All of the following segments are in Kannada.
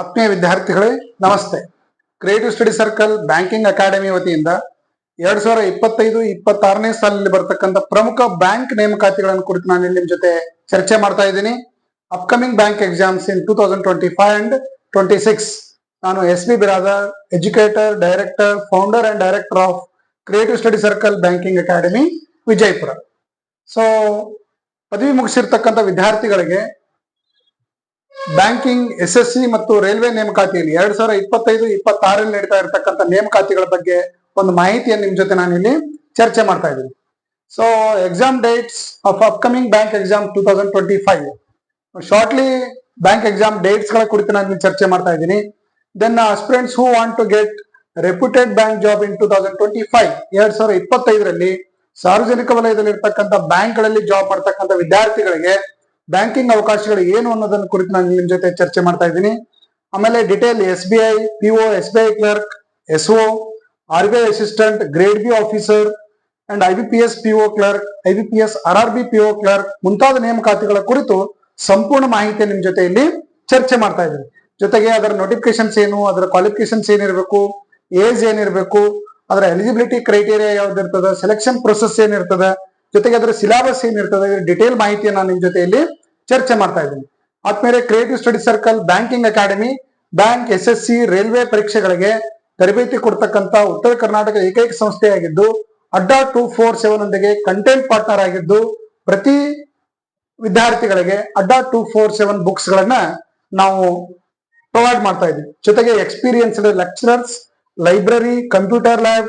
ಆತ್ಮೀಯ ವಿದ್ಯಾರ್ಥಿಗಳೇ ನಮಸ್ತೆ. Creative study circle banking academy ವತಿಯಿಂದ 2025-26ನೇ ಸಾಲಿನಲ್ಲಿ ಬರ್ತಕ್ಕಂಥ ಪ್ರಮುಖ ಬ್ಯಾಂಕ್ ನೇಮಕಾತಿಗಳನ್ನು ಕುರಿತು ನಾನು ನಿಮ್ಮ ಜೊತೆ ಚರ್ಚೆ ಮಾಡ್ತಾ ಇದ್ದೀನಿ. Upcoming bank exams in 2025 and 26. ನಾನು SB. Biradar, educator, director, founder and director of creative study circle banking academy, Vijayapura. So ಪದವಿ ಮುಗಿಸಿರ್ತಕ್ಕಂಥ ವಿದ್ಯಾರ್ಥಿಗಳಿಗೆ ಬ್ಯಾಂಕಿಂಗ್, ಎಸ್ಎಸ್ಸಿ ಮತ್ತು ರೈಲ್ವೆ ನೇಮಕಾತಿಯಲ್ಲಿ 2025-26 ನಡೀತಾ ಇರತಕ್ಕಂಥ ನೇಮಕಾತಿಗಳ ಬಗ್ಗೆ ಒಂದು ಮಾಹಿತಿಯನ್ನು ನಿಮ್ ಜೊತೆ ನಾನು ಇಲ್ಲಿ ಚರ್ಚೆ ಮಾಡ್ತಾ ಇದ್ದೀನಿ. So exam dates of upcoming bank exam 2025. Shortly bank exam dates ಗಳ ಕುರಿತು ನಾನು ಇಲ್ಲಿ ಚರ್ಚೆ ಮಾಡ್ತಾ ಇದ್ದೀನಿ. Then aspirants who want to get reputed bank job in 2025, 2025ರಲ್ಲಿ ಸಾರ್ವಜನಿಕ ವಲಯದಲ್ಲಿ ಇರ್ತಕ್ಕಂಥ ಬ್ಯಾಂಕ್ ಗಳಲ್ಲಿ ಜಾಬ್ ಮಾಡ್ತಕ್ಕಂಥ ವಿದ್ಯಾರ್ಥಿಗಳಿಗೆ ಬ್ಯಾಂಕಿಂಗ್ ಅವಕಾಶಗಳು ಏನು ಅನ್ನೋದನ್ನ ಕುರಿತು ನಾನು ನಿಮ್ ಜೊತೆ ಚರ್ಚೆ ಮಾಡ್ತಾ ಇದ್ದೀನಿ. ಆಮೇಲೆ detail SBI PO, SBI clerk, SO, RBI assistant, grade B officer and IBPS PO clerk, IBPS RRB PO clerk ಮುಂತಾದ ನೇಮಕಾತಿಗಳ ಕುರಿತು ಸಂಪೂರ್ಣ ಮಾಹಿತಿ ನಿಮ್ ಜೊತೆ ಇಲ್ಲಿ ಚರ್ಚೆ ಮಾಡ್ತಾ ಇದ್ದೀನಿ. ಜೊತೆಗೆ ಅದರ ನೋಟಿಫಿಕೇಶನ್ಸ್ ಏನು, ಅದರ ಕ್ವಾಲಿಫಿಕೇಶನ್ಸ್ ಏನಿರಬೇಕು, ಏಜ್ ಏನಿರಬೇಕು, ಅದರ ಎಲಿಜಿಬಿಲಿಟಿ ಕ್ರೈಟೇರಿಯಾ ಯಾವ್ದಿರ್ತದೆ, ಸೆಲೆಕ್ಷನ್ ಪ್ರೊಸೆಸ್ ಏನಿರ್ತದೆ, ಜೊತೆಗೆ ಅದರ ಸಿಲೆಬಸ್ ಏನಿರ್ತದೆ, ಡಿಟೇಲ್ ಮಾಹಿತಿಯನ್ನು ನಾನು ನಿಮ್ ಜೊತೆಯಲ್ಲಿ ಚರ್ಚೆ ಮಾಡ್ತಾ ಇದ್ದೀನಿ. ಆದ್ಮೇಲೆ creative study circle banking academy bank, SSC, railway ಪರೀಕ್ಷೆಗಳಿಗೆ ತರಬೇತಿ ಕೊಡ್ತಕ್ಕಂಥ ಉತ್ತರ ಕರ್ನಾಟಕ ಏಕೈಕ ಸಂಸ್ಥೆಯಾಗಿದ್ದು ಅಡ್ಡಾ 247 ನೊಂದಿಗೆ ಕಂಟೆಂಟ್ ಪಾರ್ಟ್ನರ್ ಆಗಿದ್ದು ಪ್ರತಿ ವಿದ್ಯಾರ್ಥಿಗಳಿಗೆ ಅಡ್ಡಾ 247 ಬುಕ್ಸ್ ಗಳನ್ನ ನಾವು ಪ್ರೊವೈಡ್ ಮಾಡ್ತಾ ಇದ್ದೀವಿ. ಜೊತೆಗೆ experienced lecturers, library, computer lab,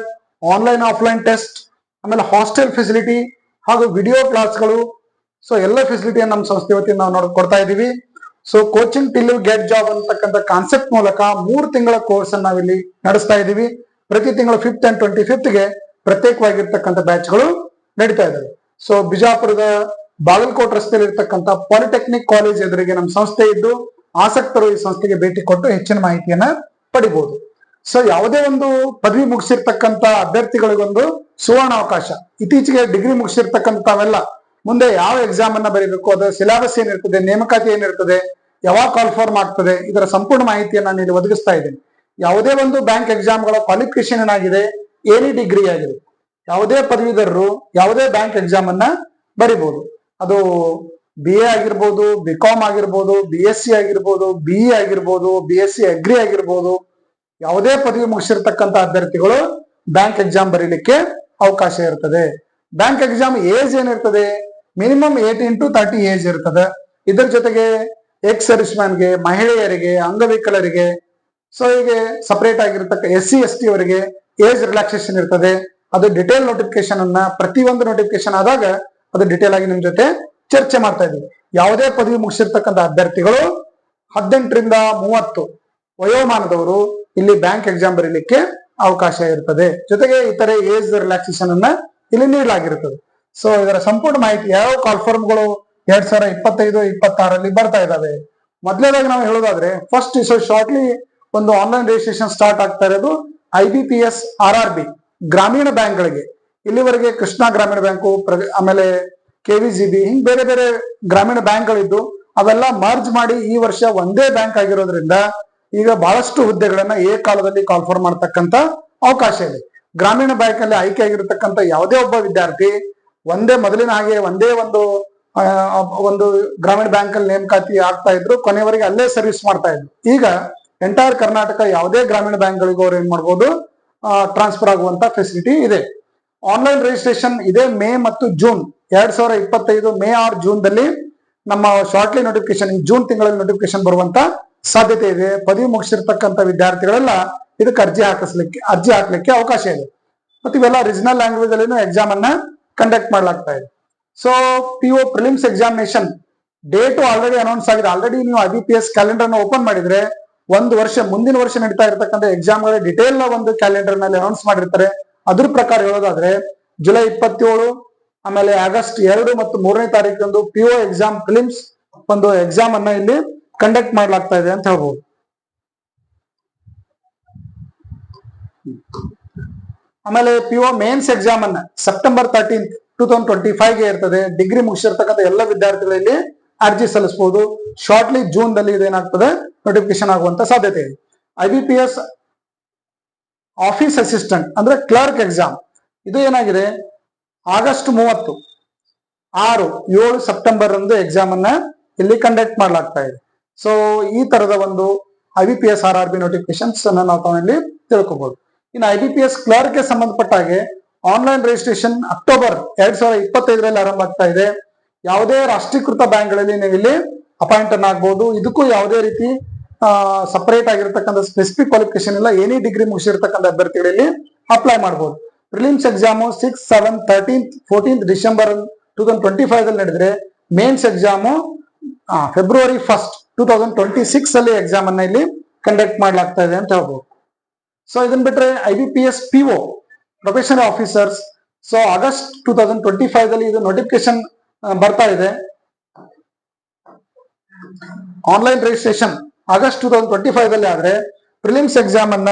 online offline test, ಆಮೇಲೆ ಹಾಸ್ಟೆಲ್ ಫೆಸಿಲಿಟಿ ಹಾಗೂ ವಿಡಿಯೋ ಕ್ಲಾಸ್ಗಳು. ಸೊ ಎಲ್ಲ ಫೆಸಿಲಿಟಿಯನ್ನು ನಮ್ಮ ಸಂಸ್ಥೆ ವತಿಯಿಂದ ನಾವು ಕೊಡ್ತಾ ಇದ್ದೀವಿ. So coaching till you get job ಅಂತಕ್ಕಂಥ ಕಾನ್ಸೆಪ್ಟ್ ಮೂಲಕ 3 ತಿಂಗಳ ಕೋರ್ಸ್ ಅನ್ನು ನಾವಿಲ್ಲಿ ನಡೆಸ್ತಾ ಇದ್ದೀವಿ. ಪ್ರತಿ ತಿಂಗಳು 5th and 25th ಗೆ ಪ್ರತ್ಯೇಕವಾಗಿರ್ತಕ್ಕಂಥ ಬ್ಯಾಚ್ಗಳು ನಡೀತಾ ಇದ್ದಾವೆ. ಸೊ ಬಿಜಾಪುರದ ಬಾಗಲಕೋಟ್ ರಸ್ತೆಯಲ್ಲಿ ಇರ್ತಕ್ಕಂಥ ಪಾಲಿಟೆಕ್ನಿಕ್ ಕಾಲೇಜ್ ಎದುರಿಗೆ ನಮ್ಮ ಸಂಸ್ಥೆ ಇದ್ದು ಆಸಕ್ತರು ಈ ಸಂಸ್ಥೆಗೆ ಭೇಟಿ ಕೊಟ್ಟು ಹೆಚ್ಚಿನ ಮಾಹಿತಿಯನ್ನ ಪಡಿಬಹುದು. ಸೊ ಯಾವುದೇ ಒಂದು ಪದವಿ ಮುಗಿಸಿರ್ತಕ್ಕಂಥ ಅಭ್ಯರ್ಥಿಗಳಿಗೊಂದು ಸುವರ್ಣ ಅವಕಾಶ. ಇತ್ತೀಚೆಗೆ ಡಿಗ್ರಿ ಮುಗಿಸಿರ್ತಕ್ಕಂಥವೆಲ್ಲ ಮುಂದೆ ಯಾವ ಎಕ್ಸಾಮ್ ಅನ್ನ ಬರೀಬೇಕು, ಅದರ ಸಿಲೆಬಸ್ ಏನಿರ್ತದೆ, ನೇಮಕಾತಿ ಏನಿರ್ತದೆ, ಯಾವಾಗ ಕಾಲ್ ಫಾರ್ಮ್ ಆಗ್ತದೆ, ಇದರ ಸಂಪೂರ್ಣ ಮಾಹಿತಿಯನ್ನು ನಾನು ಇಲ್ಲಿ ಒದಗಿಸ್ತಾ ಇದ್ದೀನಿ. ಯಾವುದೇ ಒಂದು ಬ್ಯಾಂಕ್ ಎಕ್ಸಾಮ್ಗಳ ಕ್ವಾಲಿಫಿಕೇಶನ್ ಏನಾಗಿದೆ, ಎನಿ ಡಿಗ್ರಿ ಆಗಿದೆ, ಯಾವುದೇ ಪದವೀಧರರು ಯಾವುದೇ ಬ್ಯಾಂಕ್ ಎಕ್ಸಾಮ್ ಅನ್ನ ಬರಿಬಹುದು. ಅದು BA ಆಗಿರ್ಬೋದು, BCom ಆಗಿರ್ಬೋದು, BSc ಆಗಿರ್ಬೋದು, BE ಆಗಿರ್ಬೋದು, BSc ಅಗ್ರಿ ಆಗಿರ್ಬೋದು, ಯಾವುದೇ ಪದವಿ ಮುಗಿಸಿರ್ತಕ್ಕಂಥ ಅಭ್ಯರ್ಥಿಗಳು ಬ್ಯಾಂಕ್ ಎಕ್ಸಾಮ್ ಬರೀಲಿಕ್ಕೆ ಅವಕಾಶ ಇರ್ತದೆ. ಬ್ಯಾಂಕ್ ಎಕ್ಸಾಮ್ ಏಜ್ ಏನಿರ್ತದೆ, ಮಿನಿಮಮ್ 18 to 30 ಏಜ್ ಇರ್ತದೆ. ಇದರ ಜೊತೆಗೆ ಎಕ್ಸ್ ಸರ್ವಿಸ್ಮ್ಯಾನ್ಗೆ, ಮಹಿಳೆಯರಿಗೆ, ಅಂಗವಿಕಲರಿಗೆ, ಸೊ ಹೀಗೆ ಸಪರೇಟ್ ಆಗಿರ್ತಕ್ಕ SC ST ಅವರಿಗೆ ಏಜ್ ರಿಲ್ಯಾಕ್ಸೇಷನ್ ಇರ್ತದೆ. ಅದು ಡಿಟೇಲ್ ನೋಟಿಫಿಕೇಶನ್ ಅನ್ನ ಪ್ರತಿಯೊಂದು ನೋಟಿಫಿಕೇಶನ್ ಆದಾಗ ಅದು ಡಿಟೇಲ್ ಆಗಿ ನಿಮ್ ಜೊತೆ ಚರ್ಚೆ ಮಾಡ್ತಾ ಇದ್ದೀವಿ. ಯಾವುದೇ ಪದವಿ ಮುಗಿಸಿರ್ತಕ್ಕಂಥ ಅಭ್ಯರ್ಥಿಗಳು 18 ರಿಂದ 30 ವಯೋಮಾನದವರು ಇಲ್ಲಿ ಬ್ಯಾಂಕ್ ಎಕ್ಸಾಮ್ ಬರೀಲಿಕ್ಕೆ ಅವಕಾಶ ಇರ್ತದೆ. ಜೊತೆಗೆ ಇತರೆ ಏಜ್ ರಿಲ್ಯಾಕ್ಸೇಷನ್ ಅನ್ನ ಇಲ್ಲಿ ನೀಡಲಾಗಿರ್ತದೆ. ಸೊ ಇದರ ಸಂಪೂರ್ಣ ಮಾಹಿತಿ ಯಾವ ಕಾಲ್ಫಾರ್ಮ್ಗಳು 2025-26 ಬರ್ತಾ ಇದಾವೆ. ಮೊದಲನೇದಾಗಿ ನಾವು ಹೇಳೋದಾದ್ರೆ ಫಸ್ಟ್ ಶಾರ್ಟ್ಲಿ ಒಂದು ಆನ್ಲೈನ್ ರಿಜಿಸ್ಟ್ರೇಷನ್ ಸ್ಟಾರ್ಟ್ ಆಗ್ತಾ ಇರೋದು IBPS RRB ಗ್ರಾಮೀಣ ಬ್ಯಾಂಕ್ಗಳಿಗೆ. ಇಲ್ಲಿವರೆಗೆ ಕೃಷ್ಣ ಗ್ರಾಮೀಣ ಬ್ಯಾಂಕು, ಆಮೇಲೆ KVGB, ಹಿಂಗ್ ಬೇರೆ ಬೇರೆ ಗ್ರಾಮೀಣ ಬ್ಯಾಂಕ್ಗಳಿದ್ದು ಅವೆಲ್ಲ ಮರ್ಜ್ ಮಾಡಿ ಈ ವರ್ಷ ಒಂದೇ ಬ್ಯಾಂಕ್ ಆಗಿರೋದ್ರಿಂದ ಈಗ ಬಹಳಷ್ಟು ಹುದ್ದೆಗಳನ್ನ ಏಕಾಲದಲ್ಲಿ ಕಾಲ್ಫಾರ್ಮ್ ಮಾಡ್ತಕ್ಕಂಥ ಅವಕಾಶ ಇದೆ. ಗ್ರಾಮೀಣ ಬ್ಯಾಂಕ್ ಅಲ್ಲಿ ಆಯ್ಕೆ ಆಗಿರತಕ್ಕಂಥ ಯಾವುದೇ ಒಬ್ಬ ವಿದ್ಯಾರ್ಥಿ ಮೊದಲಿನ ಹಾಗೆ ಒಂದೇ ಒಂದು ಗ್ರಾಮೀಣ ಬ್ಯಾಂಕ್ ಅಲ್ಲಿ ನೇಮಕಾತಿ ಆಗ್ತಾ ಇದ್ರು, ಕೊನೆಯವರೆಗೆ ಅಲ್ಲೇ ಸರ್ವಿಸ್ ಮಾಡ್ತಾ ಇದ್ರು. ಈಗ ಎಂಟೈರ್ ಕರ್ನಾಟಕ ಯಾವುದೇ ಗ್ರಾಮೀಣ ಬ್ಯಾಂಕ್ಗಳಿಗೂ ಅವ್ರು ಏನ್ ಮಾಡ್ಬೋದು, ಟ್ರಾನ್ಸ್ಫರ್ ಆಗುವಂತ ಫೆಸಿಲಿಟಿ ಇದೆ. ಆನ್ಲೈನ್ ರಿಜಿಸ್ಟ್ರೇಷನ್ ಇದೇ ಮೇ ಮತ್ತು ಜೂನ್ 2025 ಮೇ ಆರ್ ಜೂನ್ ದಲ್ಲಿ ನಮ್ಮ ಶಾರ್ಟ್ಲಿ ನೋಟಿಫಿಕೇಶನ್ ಜೂನ್ ತಿಂಗಳಲ್ಲಿ ನೋಟಿಫಿಕೇಶನ್ ಬರುವಂತ ಸಾಧ್ಯತೆ ಇದೆ. ಪದವಿ ಮುಗಿಸಿರ್ತಕ್ಕಂಥ ವಿದ್ಯಾರ್ಥಿಗಳೆಲ್ಲ ಇದಕ್ಕೆ ಅರ್ಜಿ ಹಾಕ್ಲಿಕ್ಕೆ ಅವಕಾಶ ಇದೆ. ಮತ್ತು ಇವೆಲ್ಲ ರೀಜನಲ್ ಲ್ಯಾಂಗ್ವೇಜ್ ಅಲ್ಲಿ ಎಕ್ಸಾಮ್ ಅನ್ನ ಕಂಡಕ್ಟ್ ಮಾಡ್ಲಾಗ್ತಾ ಇದೆ. So PO prelims examination date already announce ಆಗಿದೆ. ಆಲ್ರೆಡಿ ನೀವು IBPS ಕ್ಯಾಲೆಂಡರ್ ನ ಓಪನ್ ಮಾಡಿದ್ರೆ ಮುಂದಿನ ವರ್ಷ ನಡೀತಾ ಇರತಕ್ಕಂಥ ಎಕ್ಸಾಮ್ಗಳ ಡಿಟೇಲ್ ನ ಒಂದು ಕ್ಯಾಲೆಂಡರ್ ನಲ್ಲಿ ಅನೌನ್ಸ್ ಮಾಡಿರ್ತಾರೆ. ಅದ್ರ ಪ್ರಕಾರ ಹೇಳೋದಾದ್ರೆ ಜುಲೈ 27, ಆಮೇಲೆ ಆಗಸ್ಟ್ 2 ಮತ್ತು 3ನೇ ತಾರೀಕಂದು PO ಎಕ್ಸಾಮ್ ಪ್ರಿಲಿಮ್ಸ್ ಒಂದು ಎಕ್ಸಾಮ್ ಅನ್ನ ಇಲ್ಲಿ ಕಂಡಕ್ಟ್ ಮಾಡ್ಲಾಗ್ತಾ ಇದೆ ಅಂತ ಹೇಳ್ಬೋದು. ಆಮೇಲೆ PO ಮೇನ್ಸ್ ಎಕ್ಸಾಮ್ ಅನ್ನ ಸೆಪ್ಟೆಂಬರ್ 13, 2025 ಗೆ ಇರ್ತದೆ. ಡಿಗ್ರಿ ಮುಗಿಸಿರ್ತಕ್ಕಂಥ ಎಲ್ಲ ವಿದ್ಯಾರ್ಥಿಗಳಲ್ಲಿ ಅರ್ಜಿ ಸಲ್ಲಿಸಬಹುದು. ಶಾರ್ಟ್ಲಿ ಜೂನ್ ದಲ್ಲಿ ಇದೇನಾಗ್ತದೆ ನೋಟಿಫಿಕೇಶನ್ ಆಗುವಂತ ಸಾಧ್ಯತೆ ಇದೆ. IBPS ಆಫೀಸ್ ಅಸಿಸ್ಟೆಂಟ್ ಅಂದ್ರೆ ಕ್ಲರ್ಕ್ ಎಕ್ಸಾಮ್, ಇದು ಏನಾಗಿದೆ ಆಗಸ್ಟ್ 7 ಸೆಪ್ಟೆಂಬರ್ ರಂದು ಎಕ್ಸಾಮ್ ಅನ್ನ ಇಲ್ಲಿ ಕಂಡಕ್ಟ್ ಮಾಡಲಾಗ್ತಾ ಇದೆ. ಸೊ ಈ ತರದ ಒಂದು IBPS RRB ನೋಟಿಫಿಕೇಶನ್ಸ್ ಅನ್ನ ನಾವು ಇಲ್ಲಿ ತಿಳ್ಕೊಬಹುದು. ಇನ್ನು IBPS ಕ್ಲರ್ಕ್ ಗೆ ಸಂಬಂಧಪಟ್ಟ ಹಾಗೆ ಆನ್ಲೈನ್ ರಿಜಿಸ್ಟ್ರೇಷನ್ ಅಕ್ಟೋಬರ್ 2025ರಲ್ಲಿ ಆರಂಭ ಆಗ್ತಾ ಇದೆ. ಯಾವುದೇ ರಾಷ್ಟ್ರೀಕೃತ ಬ್ಯಾಂಕ್ಗಳಲ್ಲಿ ನೀವು ಇಲ್ಲಿ ಅಪಾಯಿಂಟ್ ಅನ್ನ ಆಗ್ಬಹುದು. ಇದಕ್ಕೂ ಯಾವುದೇ ರೀತಿ ಸಪರೇಟ್ ಆಗಿರ್ತಕ್ಕಂಥ ಸ್ಪೆಸಿಫಿಕ್ ಕ್ವಾಲಿಫಿಕೇಶನ್ ಇಲ್ಲ. ಎನಿ ಡಿಗ್ರಿ ಮುಗಿಸಿರ್ತಕ್ಕಂಥ ಅಭ್ಯರ್ಥಿಗಳಲ್ಲಿ ಅಪ್ಲೈ ಮಾಡಬಹುದು. ಪ್ರಿಲಿಮ್ಸ್ ಎಕ್ಸಾಮು 6, 7, 13, 14 ಡಿಸೆಂಬರ್ 2025 ದಲ್ಲಿ ನಡೆದ್ರೆ ಮೇನ್ಸ್ ಎಕ್ಸಾಮು ಫೆಬ್ರವರಿ 1, 2026 ಅಲ್ಲಿ ಎಕ್ಸಾಮ್ ಅನ್ನ ಇಲ್ಲಿ ಕಂಡಕ್ಟ್ ಮಾಡಲಾಗ್ತಾ ಇದೆ ಅಂತ ಹೇಳ್ಬೋದು. ಸೊ ಇದನ್ನ ಬಿಟ್ರೆ IBPS PO professional officers, so August 2025 ದಲ್ಲಿ ಇದು ನೋಟಿಫಿಕೇಶನ್ ಬರ್ತಾ ಇದೆ. ಆನ್ಲೈನ್ ರಿಜಿಸ್ಟ್ರೇಷನ್ ಆಗಸ್ಟ್ 2025 ದಲ್ಲಿ ಆದ್ರೆ ಪ್ರಿಲಿಮ್ಸ್ ಎಕ್ಸಾಮ್ ಅನ್ನ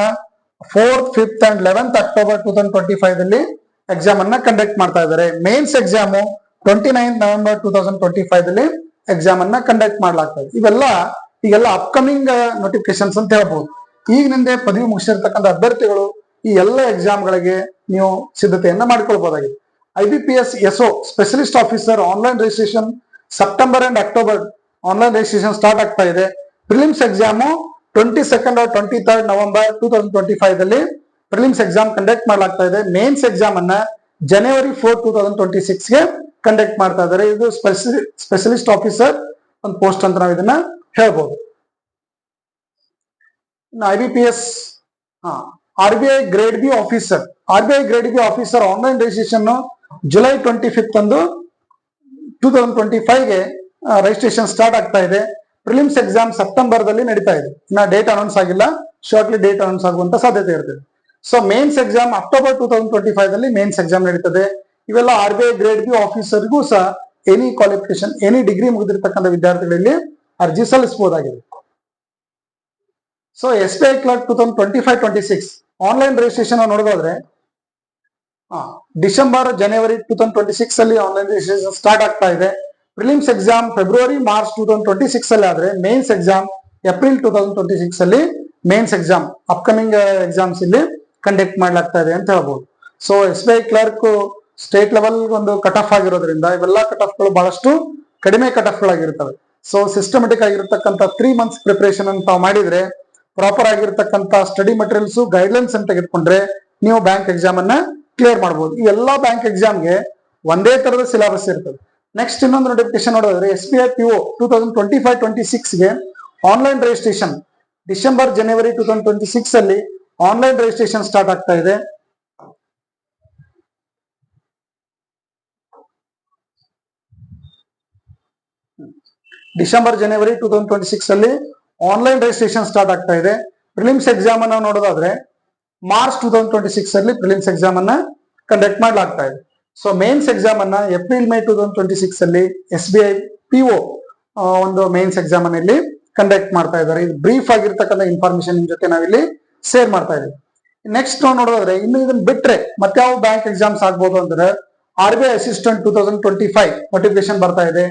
4th, 5th and 11th October 2025 ದಲ್ಲಿ ಎಕ್ಸಾಮ್ ಅನ್ನ ಕಂಡಕ್ಟ್ ಮಾಡ್ತಾ ಇದ್ದಾರೆ. ಮೇನ್ಸ್ ಎಕ್ಸಾಮು 29th ನವೆಂಬರ್ 2025 ದಲ್ಲಿ ಎಕ್ಸಾಮ್ ಅನ್ನ ಕಂಡಕ್ಟ್ ಮಾಡಲಾಗ್ತದೆ. ಈಗೆಲ್ಲ ಅಪ್ಕಮಿಂಗ್ ನೋಟಿಫಿಕೇಶನ್ಸ್ ಅಂತ ಹೇಳ್ಬಹುದು. ಈಗಿನಿಂದ ಪದವಿ ಮುಗಿಸಿರ್ತಕ್ಕಂಥ ಅಭ್ಯರ್ಥಿಗಳು ಈ ಎಲ್ಲ ಎಕ್ಸಾಮ್ಗಳಿಗೆ ನೀವು ಸಿದ್ಧತೆಯನ್ನ ಮಾಡ್ಕೊಳ್ಬಹುದಾಗಿದೆ. IBPS SO specialist officer online registration September and October online registration start ಆಗ್ತಾ ಇದೆ. Prelims exam 22nd or 23rd November 2025 ದಲ್ಲಿ ಪ್ರಿಲಿಮ್ಸ್ ಎಕ್ಸಾಮ್ ಕಂಡಕ್ಟ್ ಮಾಡಲಾಗ್ತಾ ಇದೆ. ಮೇನ್ಸ್ ಎಕ್ಸಾಮ್ ಅನ್ನ ಜನವರಿ 4, 2026 ಗೆ ಕಂಡಕ್ಟ್ ಮಾಡ್ತಾ ಇದ್ದಾರೆ. ಇದು ಸ್ಪೆಷಲಿಸ್ಟ್ ಆಫೀಸರ್ ಒಂದು ಪೋಸ್ಟ್ ಅಂತ ನಾವು ಇದನ್ನ ಹೇಳ್ಬೋದು. IBPS RBI grade B officer, RBI grade B officer online registration July 25 ಅಂದು 2025 ಗೆ ರಿಜಿಸ್ಟ್ರೇಷನ್ ಸ್ಟಾರ್ಟ್ ಆಗ್ತಾ ಇದೆ. ಪ್ರಿಲಿಮ್ಸ್ ಎಕ್ಸಾಮ್ ಸೆಪ್ಟೆಂಬರ್ ದಲ್ಲಿ ನಡೀತಾ ಇದೆ. ಇನ್ನ ಡೇಟ್ ಅನೌನ್ಸ್ ಆಗಿಲ್ಲ, ಶಾರ್ಟ್ಲಿ ಡೇಟ್ ಅನೌನ್ಸ್ ಆಗುವಂತ ಸಾಧ್ಯತೆ ಇರ್ತದೆ. ಸೊ ಮೇನ್ಸ್ ಎಕ್ಸಾಮ್ ಅಕ್ಟೋಬರ್ 2025 ದಲ್ಲಿ ಮೇನ್ಸ್ ಎಕ್ಸಾಮ್ ನಡೀತದೆ. ಇವೆಲ್ಲ RBI ಗ್ರೇಡ್ ಬಿ ಆಫೀಸರ್ಗೂ ಸಹ ಎನಿ ಕ್ವಾಲಿಫಿಕೇಶನ್, ಎನಿ ಡಿಗ್ರಿ ಮುಗಿದಿರ್ತಕ್ಕಂಥ ವಿದ್ಯಾರ್ಥಿಗಳಲ್ಲಿ ಅರ್ಜಿ ಸಲ್ಲಿಸಬಹುದಾಗಿದೆ. So SBI clerk 2025-26 online registration ನೋಡೋದಾದ್ರೆ ಡಿಸೆಂಬರ್, ಜನವರಿ 2026 ಅಲ್ಲಿ ಆನ್ಲೈನ್ ರಿಜಿಸ್ಟ್ರೇಷನ್ ಸ್ಟಾರ್ಟ್ ಆಗ್ತಾ ಇದೆ. ಪ್ರಿಲಿಮ್ಸ್ ಎಕ್ಸಾಮ್ ಫೆಬ್ರವರಿ, ಮಾರ್ಚ್ 2026 ಅಲ್ಲಿ ಆದ್ರೆ ಮೇನ್ಸ್ ಎಕ್ಸಾಮ್ ಏಪ್ರಿಲ್ 2026 ಅಲ್ಲಿ ಮೇನ್ಸ್ ಎಕ್ಸಾಮ್ ಅಪ್ಕಮಿಂಗ್ ಎಕ್ಸಾಮ್ಸ್ ಇಲ್ಲಿ ಕಂಡಕ್ಟ್ ಮಾಡ್ಲಾಗ್ತಾ ಇದೆ ಅಂತ ಹೇಳ್ಬೋದು. So SBI clerk state level ಒಂದು ಕಟ್ ಆಫ್ ಆಗಿರೋದ್ರಿಂದ ಇವೆಲ್ಲ ಕಟ್ ಆಫ್ ಗಳು ಬಹಳಷ್ಟು ಕಡಿಮೆ ಕಟ್ ಆಫ್ ಗಳಾಗಿರ್ತವೆ. ಸೊ ಸಿಸ್ಟಮೆಟಿಕ್ ಆಗಿರ್ತಕ್ಕಂಥ 3 months ಪ್ರಿಪರೇಷನ್ ಅಂತ ಮಾಡಿದ್ರೆ, ಪ್ರಾಪರ್ ಆಗಿರ್ತಕ್ಕಂಥ ಸ್ಟಡಿ ಮಟೀರಿಯಲ್ಸ್, ಗೈಡ್ಲೈನ್ಸ್ ಅಂತ ತೆಗೆದುಕೊಂಡ್ರೆ ನೀವು ಬ್ಯಾಂಕ್ ಎಕ್ಸಾಮ್ ಅನ್ನ ಕ್ಲಿಯರ್ ಮಾಡಬಹುದು. ಈ ಎಲ್ಲಾ ಬ್ಯಾಂಕ್ ಎಕ್ಸಾಮ್ಗೆ ಒಂದೇ ತರದ ಸಿಲೆಬಸ್ ಇರ್ತದೆ. ನೆಕ್ಸ್ಟ್ ಇನ್ನೊಂದು ನೋಟಿಫಿಕೇಶನ್ ನೋಡಿದ್ರೆ SBI PO 2025-26 ಗೆ ಆನ್ಲೈನ್ ರಿಜಿಸ್ಟ್ರೇಷನ್ ಡಿಸೆಂಬರ್, ಜನವರಿ 2026 ಅಲ್ಲಿ ಆನ್ಲೈನ್ ರಿಜಿಸ್ಟ್ರೇಷನ್ ಸ್ಟಾರ್ಟ್ ಆಗ್ತಾ ಇದೆ. ಡಿಸೆಂಬರ್, ಜನವರಿ 2026 ಅಲ್ಲಿ ಆನ್ಲೈನ್ ರಿಜಿಸ್ಟ್ರೇಷನ್ ಸ್ಟಾರ್ಟ್ ಆಗ್ತಾ ಇದೆ. ಪ್ರಿಲಿಮ್ಸ್ ಎಕ್ಸಾಮ್ ಅನ್ನ ನೋಡೋದಾದ್ರೆ ಮಾರ್ಚ್ 2026 ಅಲ್ಲಿ ಪ್ರಿಲಿಮ್ಸ್ ಎಕ್ಸಾಮ್ ಅನ್ನ ಕಂಡಕ್ಟ್ ಮಾಡಲಾಗ್ತಾ ಇದೆ. ಸೊ ಮೇನ್ಸ್ ಎಕ್ಸಾಮ್ ಅನ್ನ ಏಪ್ರಿಲ್, ಮೇ 2026 ಅಲ್ಲಿ SBI PO ಒಂದು ಮೇನ್ಸ್ ಎಕ್ಸಾಮ್ ಅನ್ನ ಇಲ್ಲಿ ಕಂಡಕ್ಟ್ ಮಾಡ್ತಾ ಇದ್ದಾರೆ. ಇದು ಬ್ರೀಫ್ ಆಗಿರ್ತಕ್ಕಂಥ ಇನ್ಫಾರ್ಮೇಶನ್ ನಿಮ್ ಜೊತೆ ನಾವಿಲ್ಲಿ ಶೇರ್ ಮಾಡ್ತಾ ಇದೀವಿ. ನೆಕ್ಸ್ಟ್ ನಾವು ನೋಡೋದಾದ್ರೆ ಇನ್ನು ಇದನ್ನ ಬಿಟ್ರೆ ಮತ್ತೆ ಯಾವ ಬ್ಯಾಂಕ್ ಎಕ್ಸಾಮ್ಸ್ ಆಗ್ಬೋದು ಅಂದ್ರೆ RBI ಅಸಿಸ್ಟೆಂಟ್ 2025 ನೋಟಿಫಿಕೇಶನ್ ಬರ್ತಾ ಇದೆ.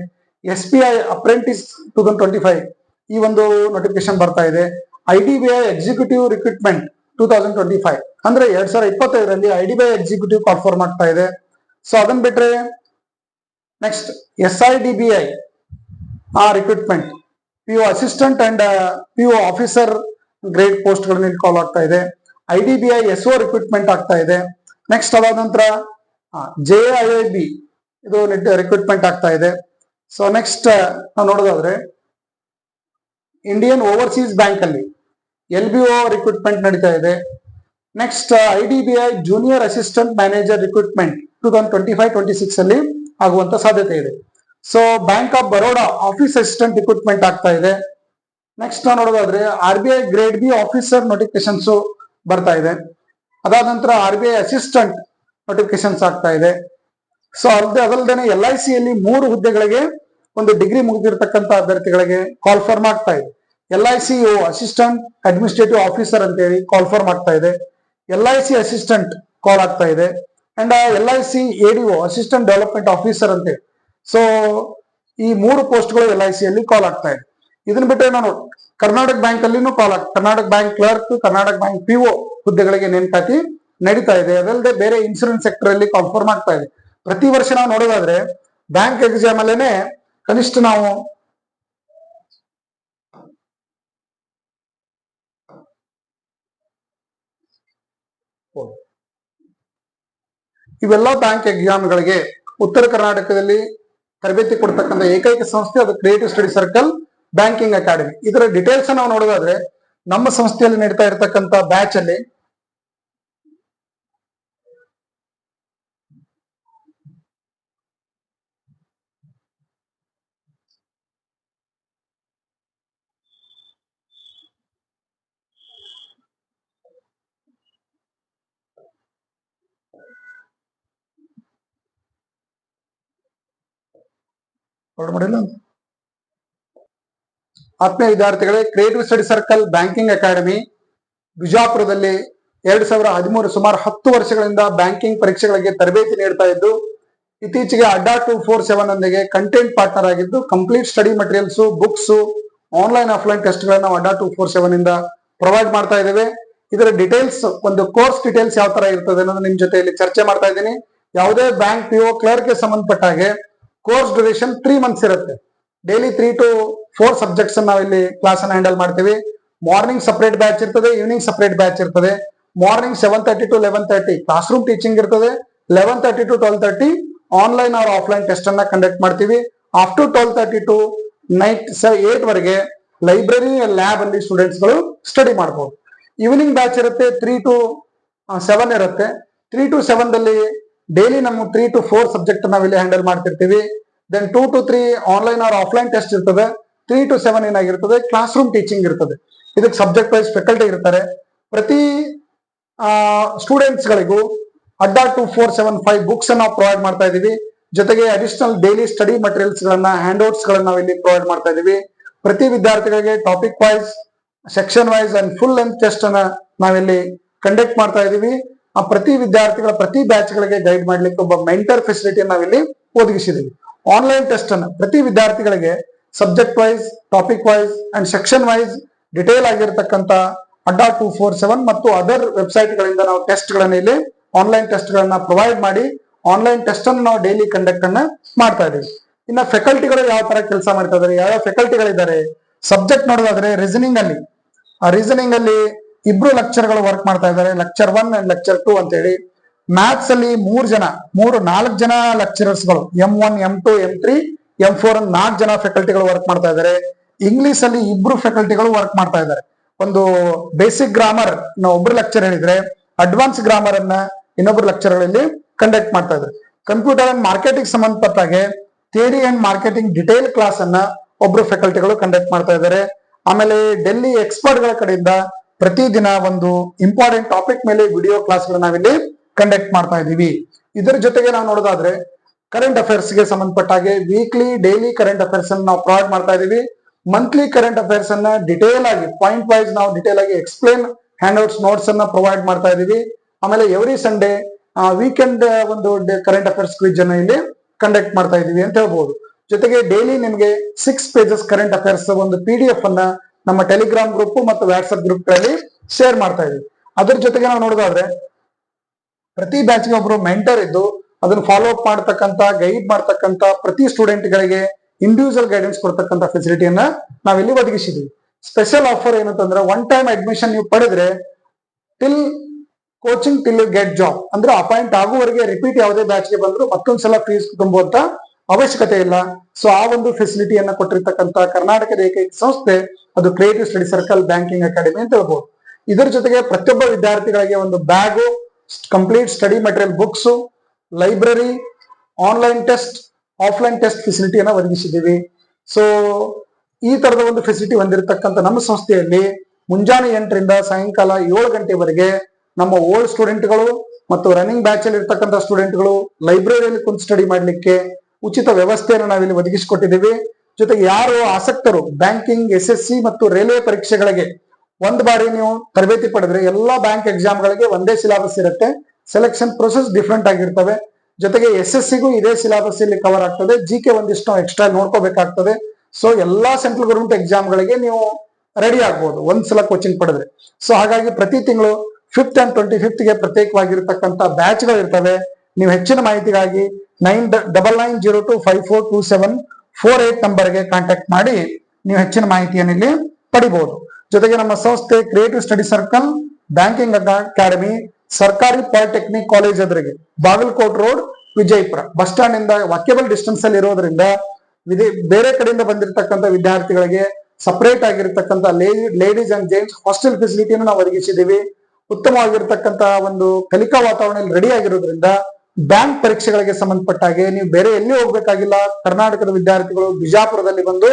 SBI ಅಪ್ರೆಂಟಿಸ್ 2025 ಈ ಒಂದು ನೋಟಿಫಿಕೇಶನ್ ಬರ್ತಾ ಇದೆ. IDBI ಎಕ್ಸಿಕ್ಯೂಟಿವ್ ರಿಕ್ರೂಟ್ಮೆಂಟ್ 2025 ಅಂದ್ರೆ 2025ರಲ್ಲಿ IDBI ಎಕ್ಸಿಕ್ಯೂಟಿವ್ ಕಾಲ್ ಫಾರ್ಮ್ ಆಗ್ತಾ ಇದೆ. ಸೊ ಅದನ್ನ ಬಿಟ್ರೆ next SIDBI recruitment PO assistant and PO officer grade post ಗಳನ್ನ ಇಲ್ಲಿ ಕಾಲ್ ಆಗ್ತಾ ಇದೆ. IDBI SO ರಿಕ್ರೂಟ್ಮೆಂಟ್ ಆಗ್ತಾ ಇದೆ. ನೆಕ್ಸ್ಟ್ ಅದಾದ ನಂತರ JIIB ಇದು ರಿಕ್ರೂಟ್ಮೆಂಟ್ ಆಗ್ತಾ ಇದೆ. ಸೊ ನೆಕ್ಸ್ಟ್ ನಾವು ನೋಡೋದಾದ್ರೆ ಇಂಡಿಯನ್ ಓವರ್ಸೀಸ್ ಬ್ಯಾಂಕ್ ಅಲ್ಲಿ LBO ರಿಕ್ರೂಟ್ಮೆಂಟ್ ನಡೀತಾ ಇದೆ. Next IDBI junior assistant manager recruitment 2025-26 ಅಲ್ಲಿ ಆಗುವಂತ ಸಾಧ್ಯತೆ ಇದೆ. So bank of Baroda office assistant recruitment ಆಗ್ತಾ ಇದೆ. ನೆಕ್ಸ್ಟ್ ನಾವು ನೋಡೋದಾದ್ರೆ RBI grade B officer notifications ಬರ್ತಾ ಇದೆ. ಅದಾದ ನಂತರ RBI ಅಸಿಸ್ಟೆಂಟ್ ನೋಟಿಫಿಕೇಶನ್ಸ್ ಆಗ್ತಾ ಇದೆ. ಸೊ ಅದಲ್ಲದೆ LIC ಯಲ್ಲಿ 3 ಹುದ್ದೆಗಳಿಗೆ ಒಂದು ಡಿಗ್ರಿ ಮುಗಿದಿರ್ತಕ್ಕಂಥ ಅಭ್ಯರ್ಥಿಗಳಿಗೆ ಕಾಲ್ ಫಾರ್ಮ್ ಆಗ್ತಾ ಇದೆ. LIC ಅಸಿಸ್ಟೆಂಟ್ ಅಡ್ಮಿನಿಸ್ಟ್ರೇಟಿವ್ ಆಫೀಸರ್ ಅಂತ ಹೇಳಿ ಕಾಲ್ ಫಾರ್ಮ್ ಆಗ್ತಾ ಇದೆ. LIC ಅಸಿಸ್ಟೆಂಟ್ ಕಾಲ್ ಆಗ್ತಾ ಇದೆ. And LIC ADO assistant development officer ಅಂತ ಹೇಳಿ. ಸೊ ಈ 3 ಪೋಸ್ಟ್ಗಳು LIC ಯಲ್ಲಿ ಕಾಲ್ ಆಗ್ತಾ ಇದೆ. ಇದನ್ನ ಬಿಟ್ಟರೆ ನಾನು ಕರ್ನಾಟಕ ಬ್ಯಾಂಕ್ ಅಲ್ಲಿನೂ Karnataka bank clerk, Karnataka bank PO ಹುದ್ದೆಗಳಿಗೆ ನೇಮಕಾತಿ ನಡೀತಾ ಇದೆ. ಅದಲ್ಲದೆ ಬೇರೆ ಇನ್ಶೂರೆನ್ಸ್ ಸೆಕ್ಟರ್ ಅಲ್ಲಿ ಕಾಲ್ಫಾರ್ಮ್ ಆಗ್ತಾ ಇದೆ. ಪ್ರತಿ ವರ್ಷ ನಾವು ನೋಡೋದಾದ್ರೆ ಬ್ಯಾಂಕ್ ಎಕ್ಸಾಮ್ ಅಲ್ಲೇನೆ ಕನಿಷ್ಠ ನಾವು ಇವೆಲ್ಲ ಬ್ಯಾಂಕ್ ಎಕ್ಸಾಮ್ಗಳಿಗೆ ಉತ್ತರ ಕರ್ನಾಟಕದಲ್ಲಿ ತರಬೇತಿ ಕೊಡ್ತಕ್ಕಂಥ ಏಕೈಕ ಸಂಸ್ಥೆ ಅದು creative study circle banking academy. ಇದರ ಡೀಟೇಲ್ಸ್ ನಾವು ನೋಡೋದಾದ್ರೆ ನಮ್ಮ ಸಂಸ್ಥೆಯಲ್ಲಿ ನಡೀತಾ ಇರತಕ್ಕಂತ ಬ್ಯಾಚ್ ಅಲ್ಲಿ ಆತ್ಮೀಯ ವಿದ್ಯಾರ್ಥಿಗಳೇ, creative study circle banking academy ಬಿಜಾಪುರದಲ್ಲಿ 2013 ಸುಮಾರು 10 ವರ್ಷಗಳಿಂದ ಬ್ಯಾಂಕಿಂಗ್ ಪರೀಕ್ಷೆಗಳಿಗೆ ತರಬೇತಿ ನೀಡ್ತಾ ಇದ್ದು, ಇತ್ತೀಚೆಗೆ ಅಡ್ಡಾ 247 ನೊಂದಿಗೆ ಕಂಟೆಂಟ್ ಪಾರ್ಟ್ನರ್ ಆಗಿದ್ದು complete study materials, books, online offline test ಗಳನ್ನ ನಾವು ಅಡ್ಡಾ 247 ಇಂದ ಪ್ರೊವೈಡ್ ಮಾಡ್ತಾ ಇದ್ದೇವೆ. ಇದರ ಡೀಟೇಲ್ಸ್, ಒಂದು ಕೋರ್ಸ್ ಡೀಟೇಲ್ಸ್ ಯಾವ ತರ ಇರ್ತದೆ ಅನ್ನೋದು ನಿಮ್ ಜೊತೆಯಲ್ಲಿ ಚರ್ಚೆ ಮಾಡ್ತಾ ಇದ್ದೀನಿ. ಯಾವುದೇ ಬ್ಯಾಂಕ್ PO ಕ್ಲರ್ಕ್ ಗೆ ಸಂಬಂಧಪಟ್ಟ ಹಾಗೆ ಕೋರ್ಸ್ ಡ್ಯೂರೇಷನ್ 3 ಮಂತ್ಸ್ ಇರುತ್ತೆ. ಡೈಲಿ 3 to 4 ಸಬ್ಜೆಕ್ಟ್ಸ್ ನಾವಿಲ್ಲಿ ಕ್ಲಾಸ್ ಅನ್ನು ಹ್ಯಾಂಡಲ್ ಮಾಡ್ತೀವಿ. ಮಾರ್ನಿಂಗ್ ಸಪರೇಟ್ ಬ್ಯಾಚ್ ಇರ್ತದೆ, ಈವ್ನಿಂಗ್ ಸಪರೇಟ್ ಬ್ಯಾಚ್ ಇರ್ತದೆ. Morning 7:30 to 11:30 class room teaching ಇರ್ತದೆ. 11:30 to 12:30 online or offline test ಅನ್ನ ಕಂಡಕ್ಟ್ ಮಾಡ್ತೀವಿ. ಆಫ್ಟರ್ 12:30 to ನೈಟ್ 8 ವರೆಗೆ ಲೈಬ್ರರಿ ಲ್ಯಾಬ್ ಅಲ್ಲಿ ಸ್ಟೂಡೆಂಟ್ಸ್ ಗಳು ಸ್ಟಡಿ ಮಾಡಬಹುದು. ಈವ್ನಿಂಗ್ ಬ್ಯಾಚ್ ಇರುತ್ತೆ, 3 to 7 ಇರುತ್ತೆ. 3 to 7 ದಲ್ಲಿ ಡೈಲಿ ನಮ್ಮ 3 to 4 ಸಬ್ಜೆಕ್ಟ್ ನಾವಿಲ್ಲಿ ಹ್ಯಾಂಡಲ್ ಮಾಡ್ತಿರ್ತೀವಿ. Then 2 to 3 online or offline test ಇರ್ತದೆ. 3 to 7 ಏನಾಗಿರ್ತದೆ, ಕ್ಲಾಸ್ ರೂಮ್ ಟೀಚಿಂಗ್ ಇರ್ತದೆ. ಇದಕ್ಕೆ ಸಬ್ಜೆಕ್ಟ್ ವೈಸ್ ಫ್ಯಾಕಲ್ಟಿ ಇರ್ತಾರೆ. ಪ್ರತಿ ಸ್ಟೂಡೆಂಟ್ಸ್ ಗಳಿಗೂ ಅಡ್ಡಾ 2475 ಬುಕ್ಸ್ ಅನ್ನ ನಾವು ಪ್ರೊವೈಡ್ ಮಾಡ್ತಾ ಇದೀವಿ. ಜೊತೆಗೆ ಅಡಿಷನಲ್ ಡೈಲಿ ಸ್ಟಡಿ ಮಟೀರಿಯಲ್ಸ್ ಗಳನ್ನ, ಹ್ಯಾಂಡ್ ಔಟ್ಸ್ ಗಳನ್ನ ನಾವು ಇಲ್ಲಿ ಪ್ರೊವೈಡ್ ಮಾಡ್ತಾ ಇದೀವಿ. ಪ್ರತಿ ವಿದ್ಯಾರ್ಥಿಗಳಿಗೆ topic wise, section wise and full length test ಅನ್ನ ನಾವಿಲ್ಲಿ ಕಂಡಕ್ಟ್ ಮಾಡ್ತಾ ಇದೀವಿ. ಆ ಪ್ರತಿ ವಿದ್ಯಾರ್ಥಿಗಳ ಪ್ರತಿ ಬ್ಯಾಚ್ ಗಳಿಗೆ ಗೈಡ್ ಮಾಡ್ಲಿಕ್ಕೆ ಒಬ್ಬ ಮೆಂಟರ್ ಫೆಸಿಲಿಟಿ ನಾವಿಲ್ಲಿ ಒದಗಿಸಿದೀವಿ. ಆನ್ಲೈನ್ ಟೆಸ್ಟ್ ಅನ್ನು ಪ್ರತಿ ವಿದ್ಯಾರ್ಥಿಗಳಿಗೆ subject wise, topic wise and section wise detail ಆಗಿರ್ತಕ್ಕಂಥ ಅಡ್ಡಾ 247 ಮತ್ತು ಅದರ್ ವೆಬ್ಸೈಟ್ ಗಳಿಂದ ನಾವು ಟೆಸ್ಟ್ ಗಳನ್ನ ಇಲ್ಲಿ ಆನ್ಲೈನ್ ಟೆಸ್ಟ್ ಗಳನ್ನ ಪ್ರೊವೈಡ್ ಮಾಡಿ ಆನ್ಲೈನ್ ಟೆಸ್ಟ್ ಅನ್ನು ನಾವು ಡೈಲಿ ಕಂಡಕ್ಟ್ ಅನ್ನ ಮಾಡ್ತಾ ಇದೀವಿ. ಇನ್ನ ಫ್ಯಾಕಲ್ಟಿಗಳು ಯಾವ ತರ ಕೆಲಸ ಮಾಡ್ತಾ ಇದಾರೆ, ಯಾವ ಲೆಕ್ಚರ್ಗಳಿದ್ದಾರೆ, ಸಬ್ಜೆಕ್ಟ್ ನೋಡೋದಾದ್ರೆ ರೀಸನಿಂಗ್ ಅಲ್ಲಿ ರೀಸನಿಂಗ್ 2 ಲೆಕ್ಚರ್ಗಳು ವರ್ಕ್ ಮಾಡ್ತಾ ಇದ್ದಾರೆ, ಲೆಕ್ಚರ್ 1 ಅಂಡ್ ಲೆಕ್ಚರ್ 2 ಅಂತ ಹೇಳಿ. ಮ್ಯಾಥ್ಸ್ ಅಲ್ಲಿ 4 ಜನ ಲೆಕ್ಚರರ್ಸ್ ಗಳು, M1, M2, M3, M4 ಅಂತ 4 ಜನ ಫ್ಯಾಕಲ್ಟಿಗಳು ವರ್ಕ್ ಮಾಡ್ತಾ ಇದ್ದಾರೆ. ಇಂಗ್ಲಿಷ್ ಅಲ್ಲಿ 2 ಫ್ಯಾಕಲ್ಟಿಗಳು ವರ್ಕ್ ಮಾಡ್ತಾ ಇದ್ದಾರೆ. ಒಂದು ಬೇಸಿಕ್ ಗ್ರಾಮರ್ ಒಬ್ರು ಲೆಕ್ಚರ್ ಹೇಳಿದ್ರೆ, ಅಡ್ವಾನ್ಸ್ ಗ್ರಾಮರ್ ಅನ್ನ ಇನ್ನೊಬ್ರು ಲೆಕ್ಚರ್ಗಳಲ್ಲಿ ಕಂಡಕ್ಟ್ ಮಾಡ್ತಾ ಇದ್ದಾರೆ. ಕಂಪ್ಯೂಟರ್ ಅಂಡ್ ಮಾರ್ಕೆಟಿಂಗ್ ಸಂಬಂಧಪಟ್ಟಾಗೆ theory and marketing detail class ಅನ್ನ ಒಬ್ರು ಫ್ಯಾಕಲ್ಟಿಗಳು ಕಂಡಕ್ಟ್ ಮಾಡ್ತಾ ಇದ್ದಾರೆ. ಆಮೇಲೆ ಡೆಲ್ಲಿ ಎಕ್ಸ್ಪರ್ಟ್ ಗಳ ಕಡೆಯಿಂದ ಪ್ರತಿದಿನ ಒಂದು ಇಂಪಾರ್ಟೆಂಟ್ ಟಾಪಿಕ್ ಮೇಲೆ ವಿಡಿಯೋ ಕ್ಲಾಸ್ ಗಳನ್ನ ನಾವಿಲ್ಲಿ ಕಂಡಕ್ಟ್ ಮಾಡ್ತಾ ಇದೀವಿ. ಇದರ ಜೊತೆಗೆ ನಾವು ನೋಡೋದಾದ್ರೆ ಕರೆಂಟ್ ಅಫೇರ್ಸ್ ಗೆ ಸಂಬಂಧಪಟ್ಟ ಹಾಗೆ ವೀಕ್ಲಿ, ಡೈಲಿ ಕರೆಂಟ್ ಅಫೇರ್ಸ್ ಅನ್ನು ನಾವು ಪ್ರೊವೈಡ್ ಮಾಡ್ತಾ ಇದೀವಿ. ಮಂತ್ಲಿ ಕರೆಂಟ್ ಅಫೇರ್ಸ್ ಅನ್ನ ಡಿಟೇಲ್ ಆಗಿ, ಪಾಯಿಂಟ್ ವೈಸ್ ನಾವು ಡಿಟೇಲ್ ಆಗಿ ಎಕ್ಸ್ಪ್ಲೇನ್ ಹ್ಯಾಂಡ್ ಔಟ್ಸ್, ನೋಟ್ಸ್ ಅನ್ನ ಪ್ರೊವೈಡ್ ಮಾಡ್ತಾ ಇದೀವಿ. ಆಮೇಲೆ ಎವ್ರಿ ಸಂಡೇ ವೀಕೆಂಡ್ ಒಂದು ಕರೆಂಟ್ ಅಫೇರ್ಸ್ ಕ್ವಿಜ್ ಅನ್ನ ಇಲ್ಲಿ ಕಂಡಕ್ಟ್ ಮಾಡ್ತಾ ಇದೀವಿ ಅಂತ ಹೇಳ್ಬಹುದು. ಜೊತೆಗೆ ಡೈಲಿ ನಿಮಗೆ 6 ಪೇಜಸ್ ಕರೆಂಟ್ ಅಫೇರ್ಸ್ ಒಂದು PDF ಅನ್ನ ನಮ್ಮ ಟೆಲಿಗ್ರಾಮ್ ಗ್ರೂಪ್ ಮತ್ತು ವಾಟ್ಸ್ಆಪ್ ಗ್ರೂಪ್ ಗಳಲ್ಲಿ ಶೇರ್ ಮಾಡ್ತಾ ಇದೀವಿ. ಅದ್ರ ಜೊತೆಗೆ ನಾವು ನೋಡೋದಾದ್ರೆ ಪ್ರತಿ ಬ್ಯಾಚ್ ಗೆ ಒಬ್ರು ಮೆಂಟರ್ ಇದ್ದು ಅದನ್ನ ಫಾಲೋ ಅಪ್ ಮಾಡ್ತಕ್ಕಂತ, ಗೈಡ್ ಮಾಡ್ತಕ್ಕಂತ, ಪ್ರತಿ ಸ್ಟೂಡೆಂಟ್ ಗಳಿಗೆ ಇಂಡಿವಿಜುವಲ್ ಗೈಡೆನ್ಸ್ ಕೊಡ್ತಕ್ಕಂತ ಫೆಸಿಲಿಟಿಯನ್ನ ನಾವಿಲ್ಲಿ ಒದಗಿಸಿದೀವಿ. ಸ್ಪೆಷಲ್ ಆಫರ್ ಏನಂತಂದ್ರೆ, 1 ಟೈಮ್ ಅಡ್ಮಿಷನ್ ನೀವು ಪಡೆದ್ರೆ till coaching till you get job, ಅಂದ್ರೆ ಅಪಾಯಿಂಟ್ ಆಗುವವರೆಗೆ ರಿಪೀಟ್ ಯಾವುದೇ ಬ್ಯಾಚ್ ಗೆ ಬಂದ್ರು ಮತ್ತೊಂದ್ಸಲ ಫೀಸ್ ತುಂಬುವಂತ ಅವಶ್ಯಕತೆ ಇಲ್ಲ. ಸೊ ಆ ಒಂದು ಫೆಸಿಲಿಟಿಯನ್ನ ಕೊಟ್ಟಿರ್ತಕ್ಕಂಥ ಕರ್ನಾಟಕದ ಏಕೈಕ ಸಂಸ್ಥೆ ಅದು creative study circle banking academy ಅಂತ ಹೇಳ್ಬೋದು. ಇದರ ಜೊತೆಗೆ ಪ್ರತಿಯೊಬ್ಬ ವಿದ್ಯಾರ್ಥಿಗಳಿಗೆ ಒಂದು bag, complete study material, books, library, online test, offline test ಫೆಸಿಲಿಟಿಯನ್ನ ಒದಗಿಸಿದ್ದೀವಿ. ಸೊ ಈ ತರದ ಒಂದು ಫೆಸಿಲಿಟಿ ಹೊಂದಿರತಕ್ಕಂಥ ನಮ್ಮ ಸಂಸ್ಥೆಯಲ್ಲಿ ಮುಂಜಾನೆ 8 ರಿಂದ ಸಾಯಂಕಾಲ 7 ಗಂಟೆವರೆಗೆ ನಮ್ಮ ಓಲ್ಡ್ ಸ್ಟೂಡೆಂಟ್ಗಳು ಮತ್ತು ರನ್ನಿಂಗ್ ಬ್ಯಾಚ್ ಅಲ್ಲಿ ಇರ್ತಕ್ಕಂಥ ಸ್ಟೂಡೆಂಟ್ಗಳು ಲೈಬ್ರರಿಯಲ್ಲಿ ಕುಂತು ಸ್ಟಡಿ ಮಾಡ್ಲಿಕ್ಕೆ ಉಚಿತ ವ್ಯವಸ್ಥೆಯನ್ನು ನಾವಿಲ್ಲಿ ಒದಗಿಸಿಕೊಟ್ಟಿದ್ದೀವಿ. ಜೊತೆಗೆ ಯಾರು ಆಸಕ್ತರು ಬ್ಯಾಂಕಿಂಗ್, SSC ಮತ್ತು ರೈಲ್ವೆ ಪರೀಕ್ಷೆಗಳಿಗೆ ಒಂದು ಬಾರಿ ನೀವು ತರಬೇತಿ ಪಡೆದ್ರೆ ಎಲ್ಲಾ ಬ್ಯಾಂಕ್ ಎಕ್ಸಾಮ್ ಗಳಿಗೆ ಒಂದೇ ಸಿಲೆಬಸ್ ಇರುತ್ತೆ. ಸೆಲೆಕ್ಷನ್ ಪ್ರೊಸೆಸ್ ಡಿಫ್ರೆಂಟ್ ಆಗಿರ್ತವೆ. ಜೊತೆಗೆ SSCಗೂ ಇದೇ ಸಿಲೆಬಸ್ ಇಲ್ಲಿ ಕವರ್ ಆಗ್ತದೆ. GK ಒಂದಿಷ್ಟು ನಾವು ಎಕ್ಸ್ಟ್ರಾ ನೋಡ್ಕೋಬೇಕಾಗ್ತದೆ. ಸೊ ಎಲ್ಲಾ ಸೆಂಟ್ರಲ್ ಗವರ್ಮೆಂಟ್ ಎಕ್ಸಾಮ್ ಗಳಿಗೆ ನೀವು ರೆಡಿ ಆಗ್ಬಹುದು ಒಂದ್ಸಲ ಕೋಚಿಂಗ್ ಪಡೆದ್ರೆ. ಸೊ ಹಾಗಾಗಿ ಪ್ರತಿ ತಿಂಗಳು 5th and 25th ಗೆ ಪ್ರತ್ಯೇಕವಾಗಿರ್ತಕ್ಕಂಥ ಬ್ಯಾಚ್ ಗಳು ಇರ್ತವೆ. ನೀವು ಹೆಚ್ಚಿನ ಮಾಹಿತಿಗಾಗಿ 9992542748 ನಂಬರ್ಗೆ ಕಾಂಟ್ಯಾಕ್ಟ್ ಮಾಡಿ ನೀವು ಹೆಚ್ಚಿನ ಮಾಹಿತಿಯನ್ನು ಇಲ್ಲಿ ಪಡಿಬಹುದು. ಜೊತೆಗೆ ನಮ್ಮ ಸಂಸ್ಥೆ creative study circle, banking academy, ಸರ್ಕಾರಿ ಪಾಲಿಟೆಕ್ನಿಕ್ ಕಾಲೇಜ್ ಎದುರಿಗೆ, Bagalkot road, Vijayapura bus stand ಇಂದ ವಾಕ್ಯಬಲ್ ಡಿಸ್ಟೆನ್ಸ್ ಅಲ್ಲಿ ಇರೋದ್ರಿಂದ ಬೇರೆ ಕಡೆಯಿಂದ ಬಂದಿರತಕ್ಕಂಥ ವಿದ್ಯಾರ್ಥಿಗಳಿಗೆ ಸಪರೇಟ್ ಆಗಿರ್ತಕ್ಕಂಥ ಲೇಡೀಸ್ ಅಂಡ್ ಜೆಂಟ್ಸ್ ಹಾಸ್ಟೆಲ್ ಫೆಸಿಲಿಟಿಯನ್ನು ನಾವು ಒದಗಿಸಿದ್ದೀವಿ. ಉತ್ತಮವಾಗಿರ್ತಕ್ಕಂಥ ಒಂದು ಕಲಿಕಾ ವಾತಾವರಣ ರೆಡಿ ಆಗಿರೋದ್ರಿಂದ ಬ್ಯಾಂಕ್ ಪರೀಕ್ಷೆಗಳಿಗೆ ಸಂಬಂಧಪಟ್ಟ ಹಾಗೆ ನೀವು ಬೇರೆ ಎಲ್ಲಿ ಹೋಗ್ಬೇಕಾಗಿಲ್ಲ. ಕರ್ನಾಟಕದ ವಿದ್ಯಾರ್ಥಿಗಳು ಬಿಜಾಪುರದಲ್ಲಿ ಬಂದು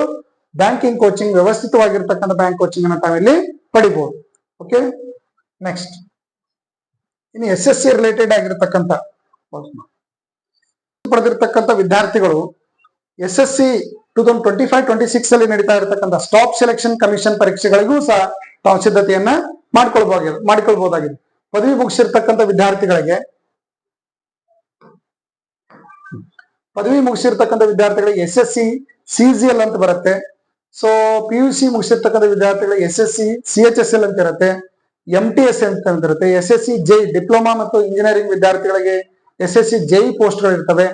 ಬ್ಯಾಂಕಿಂಗ್ ಕೋಚಿಂಗ್, ವ್ಯವಸ್ಥಿತವಾಗಿರ್ತಕ್ಕಂಥ ಬ್ಯಾಂಕ್ ಕೋಚಿಂಗ್ ಅನ್ನು ತಾವಿಲ್ಲಿ ಪಡಿಬಹುದು. ಓಕೆ, ನೆಕ್ಸ್ಟ್ ಇನ್ನು SSC ರಿಲೇಟೆಡ್ ಆಗಿರ್ತಕ್ಕಂಥ ಪಡೆದಿರ್ತಕ್ಕಂಥ ವಿದ್ಯಾರ್ಥಿಗಳು SSC 2025-26 ಅಲ್ಲಿ ನಡೀತಾ ಇರತಕ್ಕಂಥ ಸ್ಟಾಫ್ ಸೆಲೆಕ್ಷನ್ ಕಮಿಷನ್ ಪರೀಕ್ಷೆಗಳಿಗೂ ಸಹ ತಾವು ಸಿದ್ಧತೆಯನ್ನ ಮಾಡಿಕೊಳ್ಬಹುದಾಗಿದೆ. ಪದವಿ ಮುಗಿಸಿರ್ತಕ್ಕಂಥ ವಿದ್ಯಾರ್ಥಿಗಳಿಗೆ SSC CGL ಅಂತ ಬರುತ್ತೆ. ಸೊ PUC ಮುಗಿಸಿರ್ತಕ್ಕಂಥ ವಿದ್ಯಾರ್ಥಿಗಳಿಗೆ SSC CHSL ಅಂತ ಇರುತ್ತೆ, MTS ಅಂತ ಇರುತ್ತೆ. SSC JEE ಡಿಪ್ಲೊಮಾ ಮತ್ತು ಇಂಜಿನಿಯರಿಂಗ್ ವಿದ್ಯಾರ್ಥಿಗಳಿಗೆ SSC JEE ಪೋಸ್ಟ್ ಗಳು ಇರ್ತವೆ.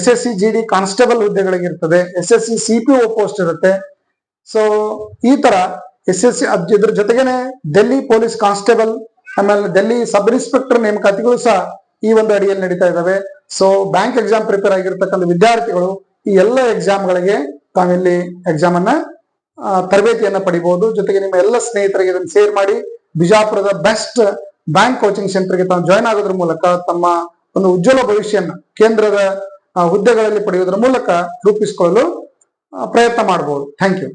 SSC GD ಕಾನ್ಸ್ಟೇಬಲ್ ಹುದ್ದೆಗಳಿಗೆ ಇರ್ತದೆ. SSC CPO ಪೋಸ್ಟ್ ಇರುತ್ತೆ. ಸೊ ಈ ತರ SSC ಇದ್ರ ಜೊತೆಗೇನೆ ಡೆಲ್ಲಿ ಪೊಲೀಸ್ ಕಾನ್ಸ್ಟೇಬಲ್, ಆಮೇಲೆ ಡೆಲ್ಲಿ ಸಬ್ ಇನ್ಸ್ಪೆಕ್ಟರ್ ನೇಮಕಾತಿಗಳು ಸಹ ಈ ಒಂದು ಅಡಿಯಲ್ಲಿ ನಡೀತಾ ಇದಾವೆ. ಸೊ ಬ್ಯಾಂಕ್ ಎಕ್ಸಾಮ್ ಪ್ರಿಪೇರ್ ಆಗಿರ್ತಕ್ಕಂಥ ವಿದ್ಯಾರ್ಥಿಗಳು ಈ ಎಲ್ಲ ಎಕ್ಸಾಮ್ಗಳಿಗೆ ತಾವಿಲ್ಲಿ ಎಕ್ಸಾಮ್ ಅನ್ನ ತರಬೇತಿಯನ್ನ ಪಡಿಬಹುದು. ಜೊತೆಗೆ ನಿಮ್ಮ ಎಲ್ಲ ಸ್ನೇಹಿತರಿಗೆ ಇದನ್ನು ಶೇರ್ ಮಾಡಿ ಬಿಜಾಪುರದ ಬೆಸ್ಟ್ ಬ್ಯಾಂಕ್ ಕೋಚಿಂಗ್ ಸೆಂಟರ್ಗೆ ತಾವು ಜಾಯ್ನ್ ಆಗೋದ್ರ ಮೂಲಕ ತಮ್ಮ ಒಂದು ಉಜ್ವಲ ಭವಿಷ್ಯನ ಕೇಂದ್ರದ ಹುದ್ದೆಗಳಲ್ಲಿ ಪಡೆಯುವುದರ ಮೂಲಕ ರೂಪಿಸಿಕೊಳ್ಳಲು ಪ್ರಯತ್ನ ಮಾಡಬಹುದು. Thank you.